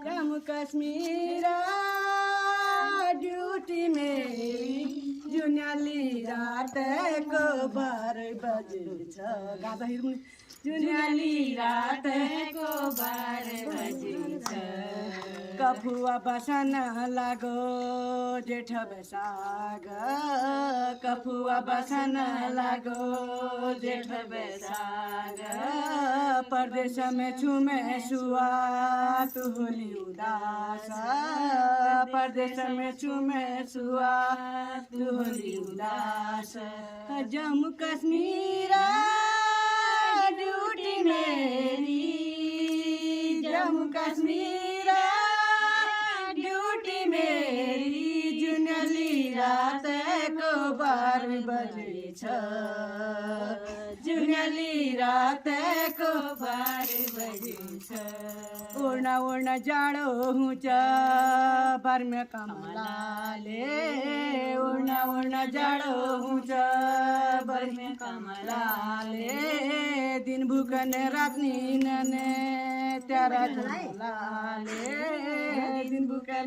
Jammu Kashmir duty मेरी जुन्याली रातको 12 बजे छ गाउँदाखेरि जुन्याली रातको 12 बजे छ कफुवा बसन लागो जेठ बैशाख कफुवा बसन लागो जेठ बैशाख परदेश में छुमे सुआ तू होली उदास परदेश में छुमे सुआ तू होली उदास जम्मू कश्मीर ड्यूटी मेरी जम्मू कश्मीर ड्यूटी मेरी जुन्याली रातको 12 बजे छ जुन्याली रातको 12 बजे छ ओढ्न जाडो हुन्छ बर्मे कमलाले ओढ्न जाडो हुन्छ बर्मे कमलाले दिन भुकने रात निनने त्यारा झुलाले दिन भुकने